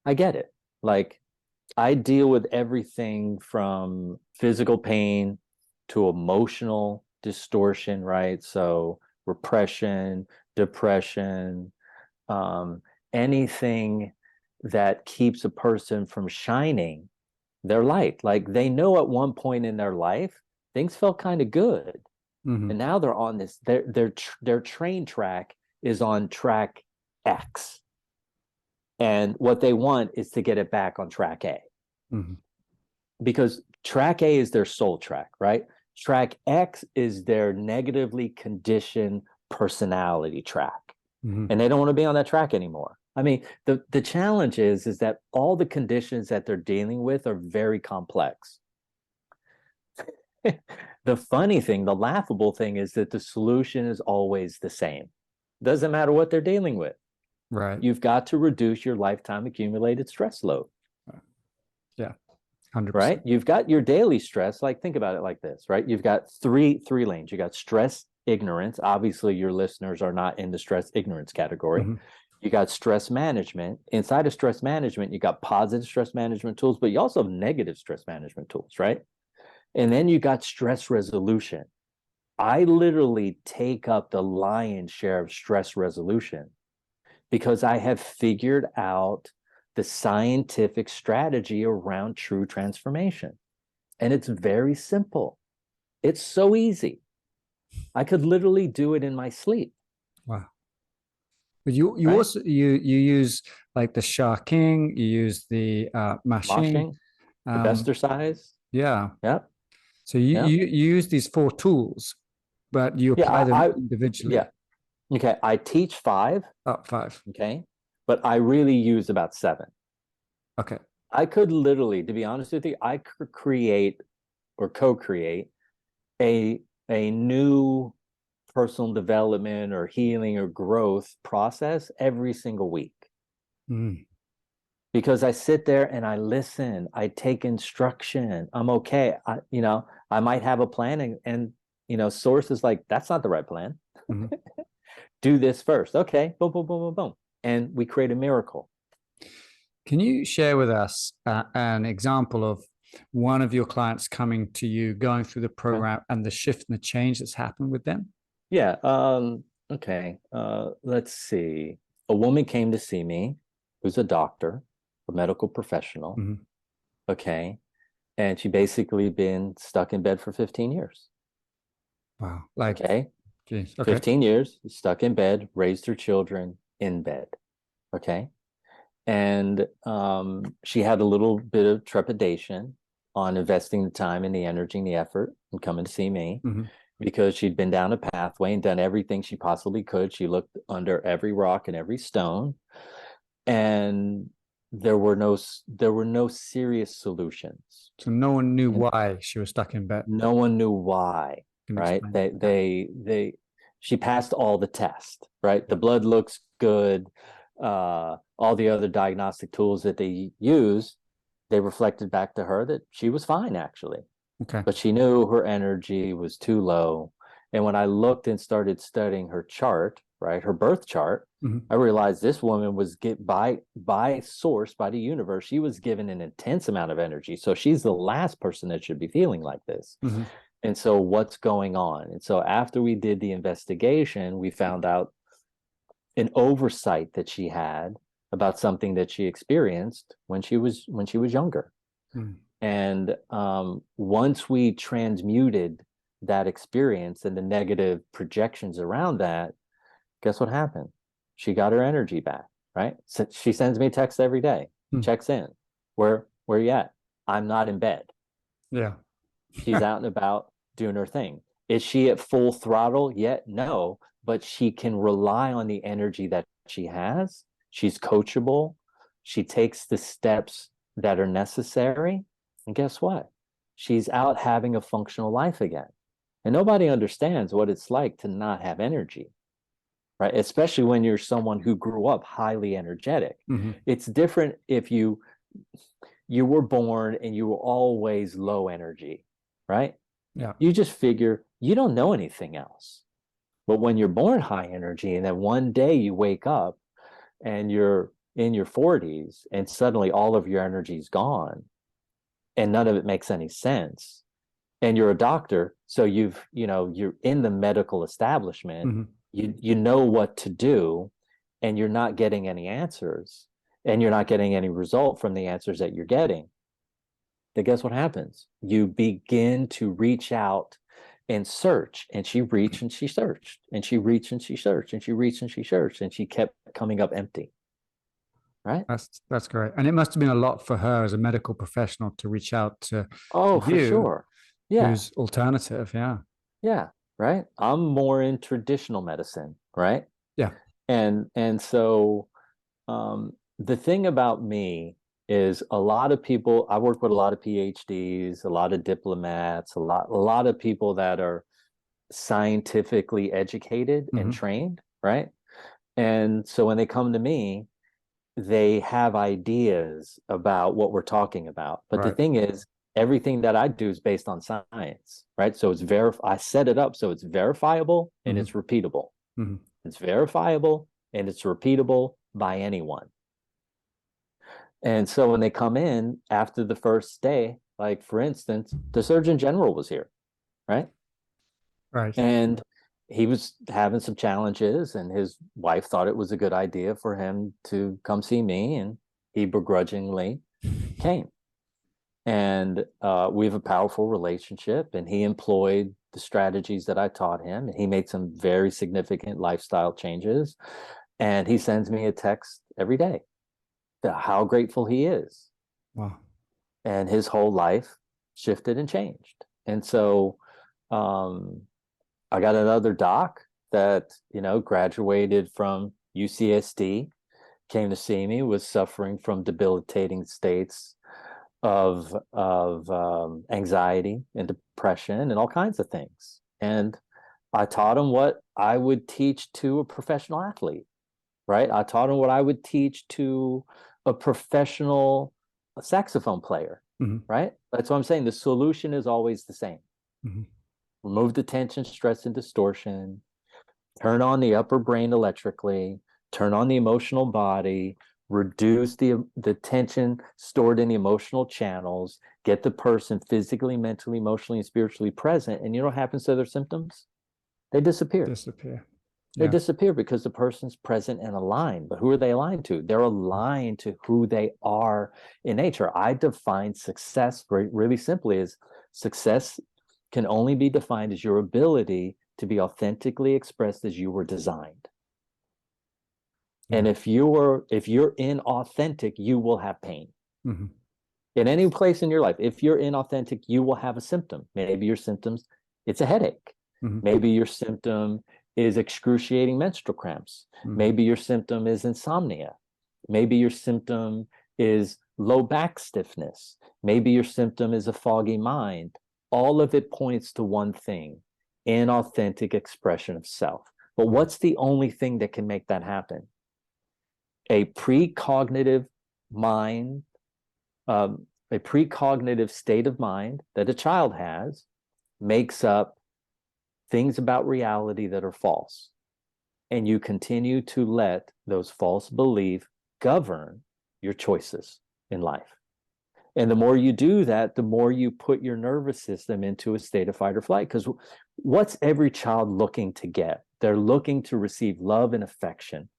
I get it. Like, I deal with everything from physical pain to emotional distortion, right? So repression, depression, anything that keeps a person from shining their light. Like, they know at one point in their life, things felt kind of good. And now they're on this, their train track is on track X. And what they want is to get it back on track A. because track A is their soul track, right? Track X is their negatively conditioned personality track. And they don't want to be on that track anymore. I mean, the challenge is that all the conditions that they're dealing with are very complex. The funny thing, the laughable thing is that the solution is always the same. Doesn't matter what they're dealing with. Right. You've got to reduce your lifetime accumulated stress load. Yeah. 100%. Right? You've got your daily stress. Like, think about it like this, right? You've got three lanes. You got stress, ignorance. Obviously, your listeners are not in the stress ignorance category. You got stress management. Inside of stress management, you got positive stress management tools, but you also have negative stress management tools, right? And then you got stress resolution. I literally take up the lion's share of stress resolution because I have figured out the scientific strategy around true transformation. And it's very simple. It's so easy. I could literally do it in my sleep. Wow. But you right? also you use like the sharking, you use the mashing, the exercise. Yeah. Yep. So you use these 4 tools, but you apply them individually. Yeah. Okay. I teach 5. 5. Okay. But I really use about 7. Okay. I could literally, to be honest with you, I could create or co-create a new personal development or healing or growth process every single week. Because I sit there and I listen, I take instruction. I'm okay. I might have a plan and source is like, that's not the right plan. Do this first. Okay. Boom, boom, boom, boom, boom. And we create a miracle. Can you share with us an example of one of your clients coming to you, going through the program and the shift and the change that's happened with them? Yeah. Okay. Let's see. A woman came to see me who's a doctor, a medical professional. Okay. And she basically been stuck in bed for 15 years. Wow. Like, okay. Geez. Okay. 15 years, stuck in bed, raised her children in bed. Okay. And she had a little bit of trepidation on investing the time and the energy and the effort and coming to see me because she'd been down a pathway and done everything she possibly could. She looked under every rock and every stone, and there were no serious solutions. So no one knew why she was stuck in bed. No one knew why, right? She passed all the tests, right? The blood looks good. All the other diagnostic tools that they use, they reflected back to her that she was fine, actually. Okay. But she knew her energy was too low. And when I looked and started studying her chart, right, her birth chart, I realized this woman was by source, by the universe, she was given an intense amount of energy. So she's the last person that should be feeling like this. And so what's going on? And so after we did the investigation, we found out an oversight that she had about something that she experienced when she was younger. And once we transmuted that experience and the negative projections around that, guess what happened? She got her energy back, right? So she sends me a text every day, checks in. Where you at? I'm not in bed. Yeah. She's out and about doing her thing. Is she at full throttle yet? No, but she can rely on the energy that she has. She's coachable. She takes the steps that are necessary. And guess what? She's out having a functional life again. And nobody understands what it's like to not have energy, right? Especially when you're someone who grew up highly energetic. It's different if you were born and you were always low energy, right? Yeah. You just figure you don't know anything else. But when you're born high energy and then one day you wake up and you're in your 40s and suddenly all of your energy is gone and none of it makes any sense, and you're a doctor, so you're in the medical establishment, you know what to do, and you're not getting any answers, and you're not getting any result from the answers that you're getting, then guess what happens? You begin to reach out and search. And she reached and she searched, and she reached and she searched, and she reached and she searched, and she kept coming up empty. right? That's great. And it must have been a lot for her as a medical professional to reach out to Oh, for you, sure. Yeah. who's alternative. Yeah. Yeah. Right. I'm more in traditional medicine, right? Yeah. And so the thing about me is a lot of people, I work with a lot of PhDs, a lot of diplomats, a lot of people that are scientifically educated and Hmm. trained, right? And so when they come to me, they have ideas about what we're talking about. But the Right. thing is, everything that I do is based on science, right? So I set it up so it's verifiable and Hmm. it's repeatable. Hmm. It's verifiable and it's repeatable by anyone. And so when they come in after the first day, like for instance, the Surgeon General was here, right? Right. And he was having some challenges, and his wife thought it was a good idea for him to come see me, and he begrudgingly came. And we have a powerful relationship, and he employed the strategies that I taught him, and he made some very significant lifestyle changes. And he sends me a text every day how grateful he is. Wow. And his whole life shifted and changed. And so um, I got another doc that, graduated from UCSD, came to see me, was suffering from debilitating states of anxiety and depression and all kinds of things. And I taught him what I would teach to a professional athlete, right? I taught him what I would teach to a professional saxophone player, Hmm. right? That's what I'm saying. The solution is always the same. Hmm. Remove the tension, stress, and distortion, turn on the upper brain electrically, turn on the emotional body, reduce the tension stored in the emotional channels, get the person physically, mentally, emotionally, and spiritually present. And you know what happens to their symptoms? They disappear. Disappear. They Yeah. disappear because the person's present and aligned. But who are they aligned to? They're aligned to who they are in nature. I define success really simply as success can only be defined as your ability to be authentically expressed as you were designed. Yeah. And if you're inauthentic, you will have pain. Hmm. In any place in your life, if you're inauthentic, you will have a symptom. Maybe your symptoms, it's a headache. Hmm. Maybe your symptom is excruciating menstrual cramps. Hmm. Maybe your symptom is insomnia. Maybe your symptom is low back stiffness. Maybe your symptom is a foggy mind. All of it points to one thing: inauthentic expression of self. But what's the only thing that can make that happen? A precognitive mind, a precognitive state of mind that a child has makes up things about reality that are false. And you continue to let those false beliefs govern your choices in life. And the more you do that, the more you put your nervous system into a state of fight or flight. Because what's every child looking to get? They're looking to receive love and affection.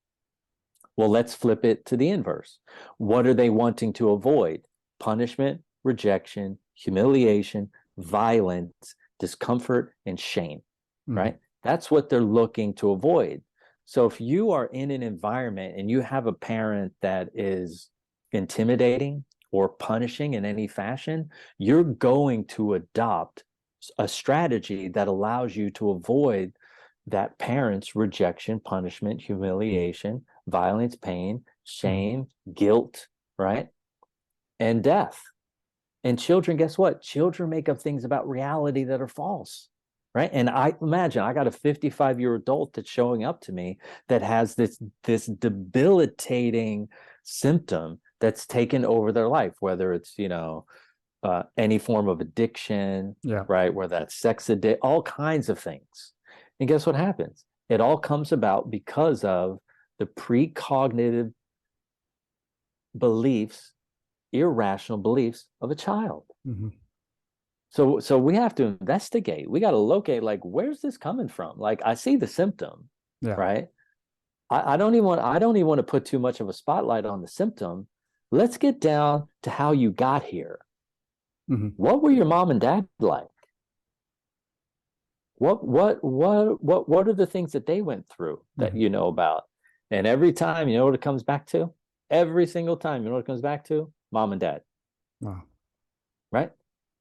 Well, let's flip it to the inverse. What are they wanting to avoid? Punishment, rejection, humiliation, violence, discomfort, and shame, Hmm. right? That's what they're looking to avoid. So if you are in an environment and you have a parent that is intimidating or punishing in any fashion, you're going to adopt a strategy that allows you to avoid that parent's rejection, punishment, humiliation, violence, pain, shame, guilt, right? And death. And children, guess what? Children make up things about reality that are false, right? And I imagine I got a 55-year adult that's showing up to me that has this debilitating symptom that's taken over their life, whether it's, any form of addiction, Yeah. right? Whether that's sex addict, all kinds of things. And guess what happens? It all comes about because of the precognitive beliefs, irrational beliefs of a child. Hmm. So we have to investigate. We got to locate, like, where's this coming from? Like, I see the symptom, Yeah. right? I don't even want to put too much of a spotlight on the symptom. Let's get down to how you got here. Hmm. What were your mom and dad like? What are the things that they went through that Hmm. you know about? And every time, you know what it comes back to? every single time. You know what it comes back to? Mom and dad. Wow. Right?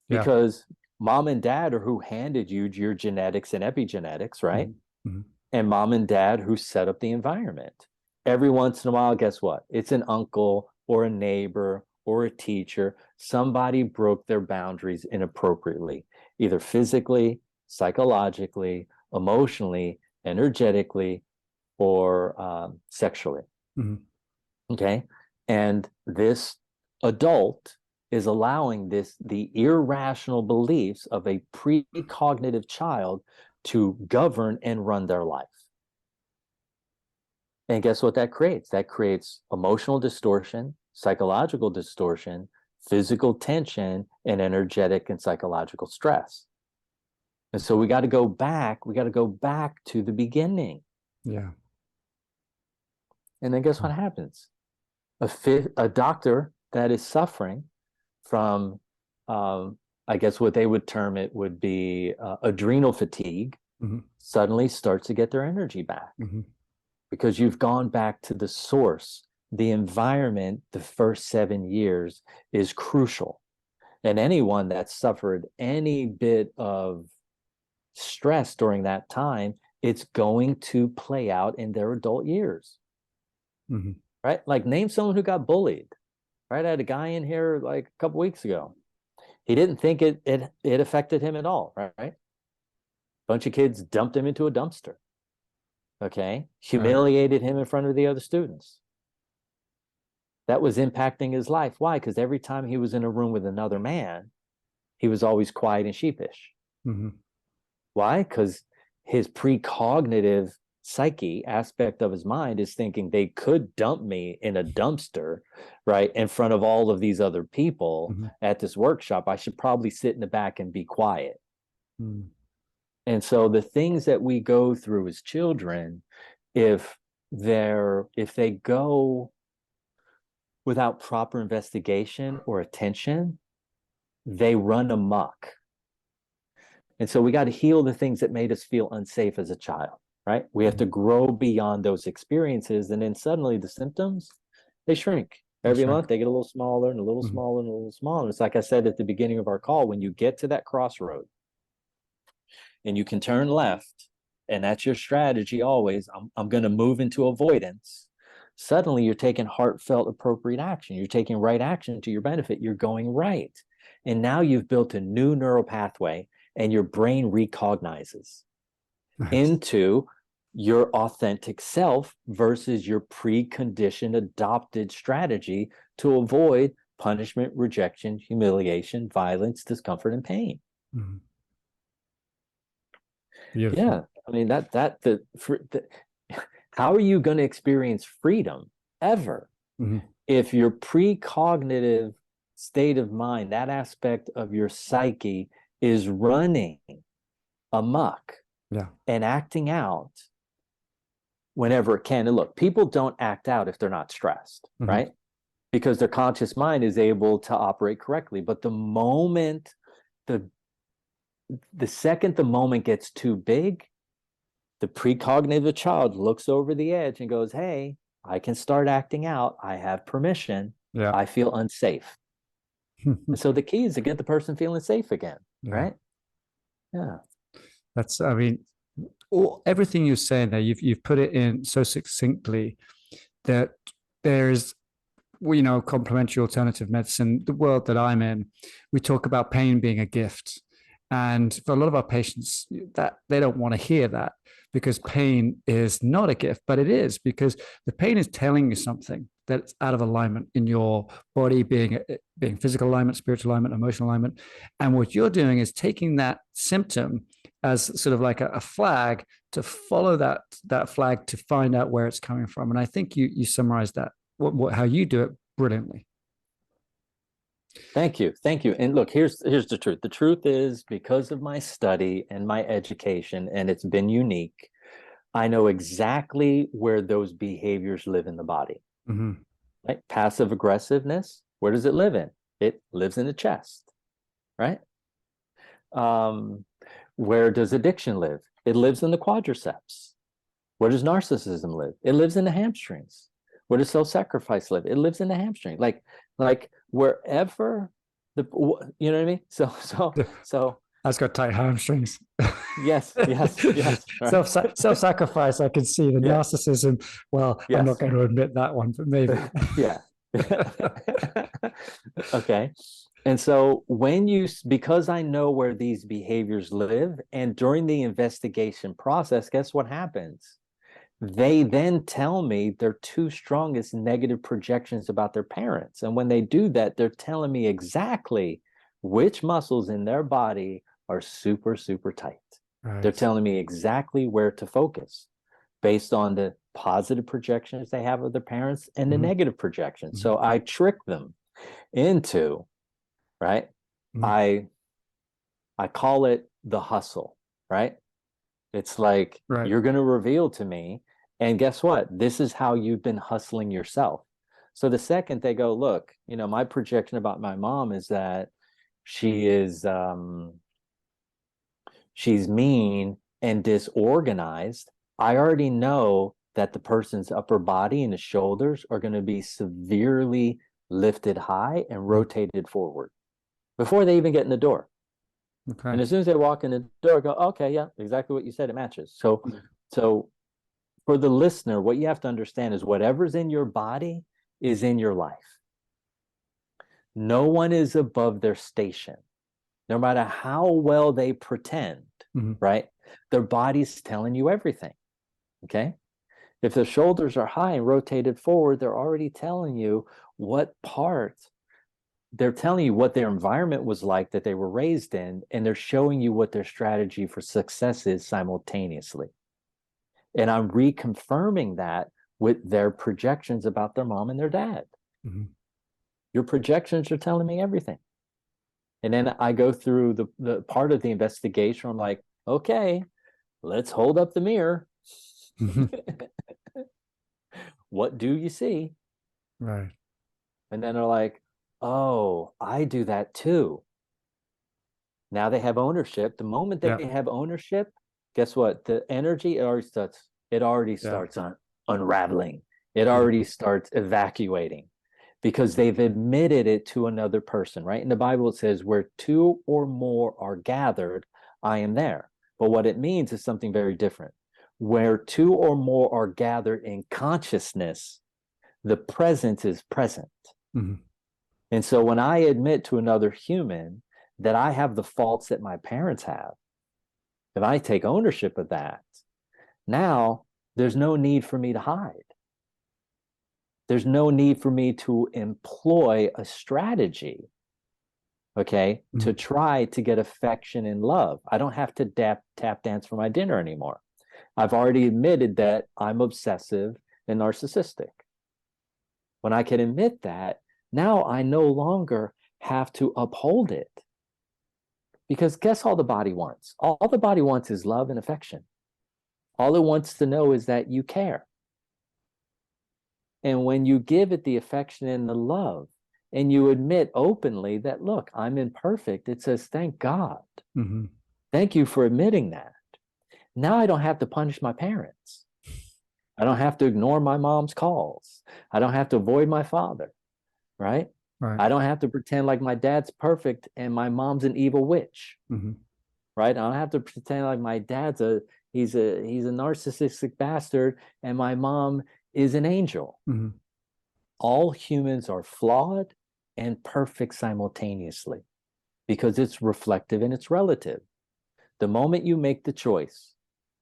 Yeah. Because mom and dad are who handed you your genetics and epigenetics, right? Mm-hmm. And mom and dad who set up the environment. Every once in a while, guess what? It's an uncle or a neighbor or a teacher. Somebody broke their boundaries inappropriately, either physically, psychologically, emotionally, energetically, or sexually. Mm-hmm. Okay. And this adult is allowing the irrational beliefs of a precognitive child to govern and run their life. And guess what that creates? That creates emotional distortion, psychological distortion, physical tension, and energetic and psychological stress. And so we got to go back to the beginning. Yeah. And then guess what happens? A doctor that is suffering from, I guess what they would term it would be adrenal fatigue, mm-hmm. suddenly starts to get their energy back. Mm-hmm. Because you've gone back to the source. The environment, the first 7 years is crucial. And anyone that suffered any bit of stress during that time, it's going to play out in their adult years. Mm-hmm. Right? Like name someone who got bullied. Right? I had a guy in here like a couple weeks ago. He didn't think it affected him at all, right? Bunch of kids dumped him into a dumpster. Okay, humiliated him in front of the other students. That was impacting his life. Why? Because every time he was in a room with another man, he was always quiet and sheepish. Mm-hmm. Why? Because his precognitive psyche aspect of his mind is thinking they could dump me in a dumpster, right, in front of all of these other people mm-hmm. at this workshop. I should probably sit in the back and be quiet. Mm-hmm. And so the things that we go through as children, if they go without proper investigation or attention, they run amok. And so we got to heal the things that made us feel unsafe as a child, right? We have to grow beyond those experiences. And then suddenly the symptoms, they shrink. Every month they get a little smaller and a little smaller and a little smaller. It's like I said at the beginning of our call, when you get to that crossroad and you can turn left, and that's your strategy always, I'm going to move into avoidance. Suddenly you're taking heartfelt, appropriate action. You're taking right action to your benefit. You're going right. And now you've built a new neural pathway, and your brain recognizes into your authentic self versus your preconditioned adopted strategy to avoid punishment, rejection, humiliation, violence, discomfort, and pain. Mm-hmm. Beautiful. Yeah, I mean how are you going to experience freedom ever if your precognitive state of mind, that aspect of your psyche, is running amok and acting out whenever it can? And look, people don't act out if they're not stressed, right? Because their conscious mind is able to operate correctly. But the moment, the second the moment gets too big, the precognitive child looks over the edge and goes, hey, I can start acting out. I have permission. I feel unsafe. And so the key is to get the person feeling safe again, right? Yeah. That's, I mean, everything you're saying there, you've put it in so succinctly that there's, complementary alternative medicine, the world that I'm in, we talk about pain being a gift. And for a lot of our patients, that they don't want to hear that, because pain is not a gift, but it is, because the pain is telling you something that's out of alignment in your body, being physical alignment, spiritual alignment, emotional alignment. And what you're doing is taking that symptom as sort of like a flag, to follow that flag to find out where it's coming from. And I think you summarized that, how you do it, brilliantly. Thank you. And look, here's the truth. The truth is, because of my study and my education, and it's been unique, I know exactly where those behaviors live in the body. Right? Passive aggressiveness, where does it live in? It lives in the chest, right? Where does addiction live? It lives in the quadriceps. Where does narcissism live? It lives in the hamstrings. Where does self-sacrifice live? It lives in the hamstring. Like wherever you know what I mean? So That's got tight hamstrings. yes, yes, right. Self-sacrifice, I can see. The Yeah, narcissism, well, I'm not yes. going to admit that one, but maybe. Yeah. Okay. And so because I know where these behaviors live, and during the investigation process, guess what happens? They then tell me their two strongest negative projections about their parents. And when they do that, they're telling me exactly which muscles in their body are super, super tight. Right. They're telling me exactly where to focus based on the positive projections they have of their parents and the negative projections. So I trick them into, right? I call it the hustle, right? It's like, you're going to reveal to me, and guess what? This is how you've been hustling yourself. So the second they go, look, my projection about my mom is that she is she's mean and disorganized. I already know that the person's upper body and the shoulders are going to be severely lifted high and rotated forward before they even get in the door. Okay. And as soon as they walk in the door, I go, okay, yeah, exactly what you said, it matches. So for the listener, what you have to understand is whatever's in your body is in your life. No one is above their station, no matter how well they pretend, right? Their body's telling you everything, okay? If their shoulders are high and rotated forward, they're already telling you what parts. They're telling you what their environment was like that they were raised in, and they're showing you what their strategy for success is simultaneously. And I'm reconfirming that with their projections about their mom and their dad. Your projections are telling me everything. And then I go through the part of the investigation. I'm like, okay, let's hold up the mirror. What do you see? Right. And then they're like, oh, I do that too. Now they have ownership. The moment they have ownership, guess what? The energy, it already starts unraveling. It already starts evacuating because they've admitted it to another person, right? In the Bible, it says, where two or more are gathered, I am there. But what it means is something very different. Where two or more are gathered in consciousness, the presence is present. And so when I admit to another human that I have the faults that my parents have, if I take ownership of that, now there's no need for me to hide. There's no need for me to employ a strategy, okay, to try to get affection and love. I don't have to tap dance for my dinner anymore. I've already admitted that I'm obsessive and narcissistic. When I can admit that, now I no longer have to uphold it. Because guess all the body wants? All the body wants is love and affection. All it wants to know is that you care. And when you give it the affection and the love, and you admit openly that, look, I'm imperfect, it says, thank God. Thank you for admitting that. Now I don't have to punish my parents. I don't have to ignore my mom's calls. I don't have to avoid my father, right? I don't have to pretend like my dad's perfect and my mom's an evil witch, right? I don't have to pretend like my dad's he's a narcissistic bastard and my mom is an angel. All humans are flawed and perfect simultaneously because it's reflective and it's relative. The moment you make the choice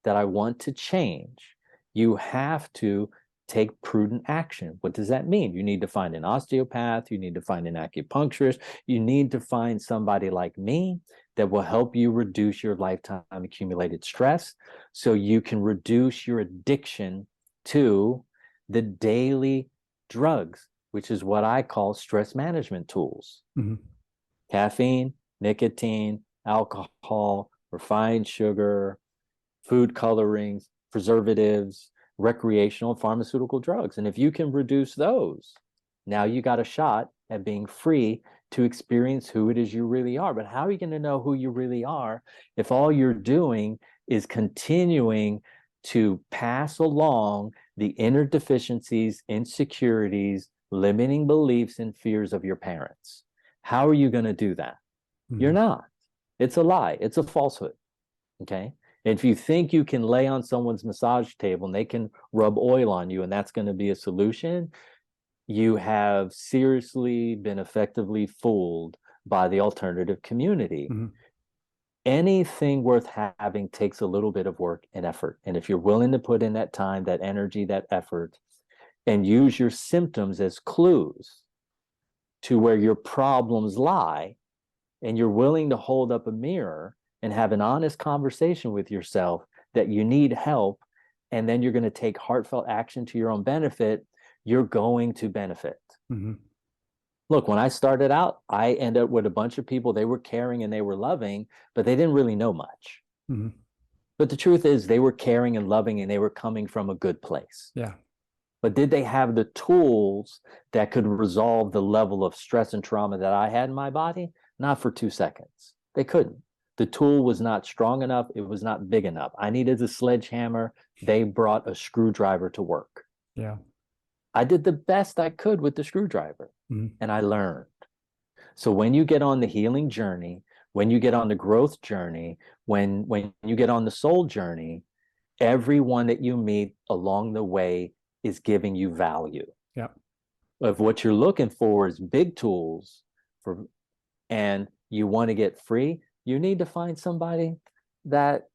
that I want to change, you have to take prudent action. What does that mean? You need to find an osteopath. You need to find an acupuncturist. You need to find somebody like me that will help you reduce your lifetime accumulated stress so you can reduce your addiction to the daily drugs, which is what I call stress management tools. Caffeine, nicotine, alcohol, refined sugar, food colorings, preservatives, recreational and pharmaceutical drugs. And if you can reduce those, now you got a shot at being free to experience who it is you really are. But how are you going to know who you really are if all you're doing is continuing to pass along the inner deficiencies, insecurities, limiting beliefs, and fears of your parents. How are you going to do that? You're not. It's a lie. It's a falsehood. Okay. If you think you can lay on someone's massage table and they can rub oil on you and that's going to be a solution, you have seriously been effectively fooled by the alternative community. Anything worth having takes a little bit of work and effort. And if you're willing to put in that time, that energy, that effort, and use your symptoms as clues to where your problems lie, and you're willing to hold up a mirror and have an honest conversation with yourself that you need help, and then you're going to take heartfelt action to your own benefit, you're going to benefit. Look, when I started out, I ended up with a bunch of people, they were caring and they were loving, but they didn't really know much. But the truth is they were caring and loving and they were coming from a good place. Yeah. But did they have the tools that could resolve the level of stress and trauma that I had in my body? Not for 2 seconds. They couldn't. The tool was not strong enough. It was not big enough. I needed a sledgehammer. They brought a screwdriver to work. Yeah. I did the best I could with the screwdriver, and I learned. So when you get on the healing journey, when you get on the growth journey, when you get on the soul journey, everyone that you meet along the way is giving you value. Yeah. If what you're looking for is big tools and you want to get free, you need to find somebody that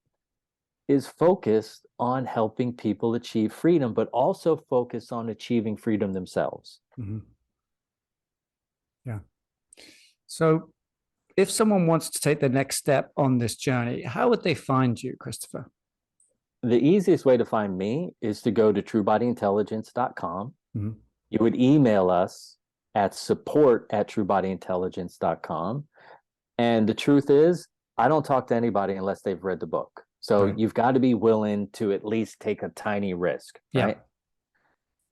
is focused on helping people achieve freedom, but also focused on achieving freedom themselves. Yeah. So if someone wants to take the next step on this journey, how would they find you, Christopher? The easiest way to find me is to go to truebodyintelligence.com. You would email us at support@truebodyintelligence.com. And the truth is, I don't talk to anybody unless they've read the book. So you've got to be willing to at least take a tiny risk, right?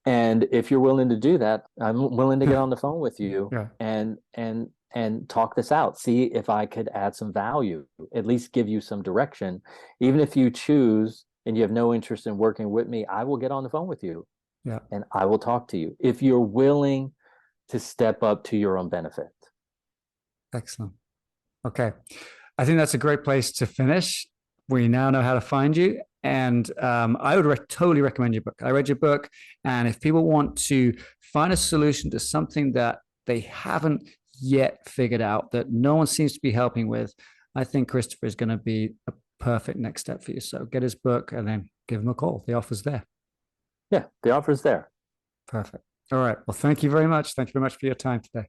And if you're willing to do that, I'm willing to get on the phone with you and talk this out. See if I could add some value, at least give you some direction. Even if you choose and you have no interest in working with me, I will get on the phone with you. And I will talk to you if you're willing to step up to your own benefit. Excellent. Okay. I think that's a great place to finish. We now know how to find you. And I would totally recommend your book. I read your book. And if people want to find a solution to something that they haven't yet figured out, that no one seems to be helping with, I think Christopher is going to be a perfect next step for you. So get his book and then give him a call. The offer's there. Yeah, the offer's there. Perfect. All right. Well, thank you very much. Thank you very much for your time today.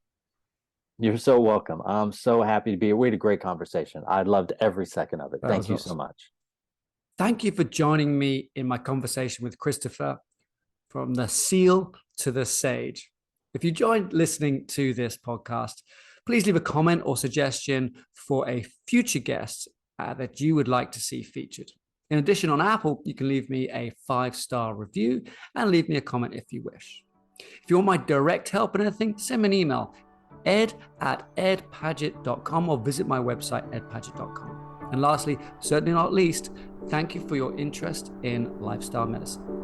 You're so welcome. I'm so happy to be here. We had a great conversation. I loved every second of it. Thank you so much. Thank you for joining me in my conversation with Christopher, from the seal to the sage. If you enjoyed listening to this podcast, please leave a comment or suggestion for a future guest that you would like to see featured. In addition, on Apple, you can leave me a 5-star review and leave me a comment if you wish. If you want my direct help in anything, send me an email, ed@edpaget.com, or visit my website, edpaget.com. And lastly, certainly not least, thank you for your interest in lifestyle medicine.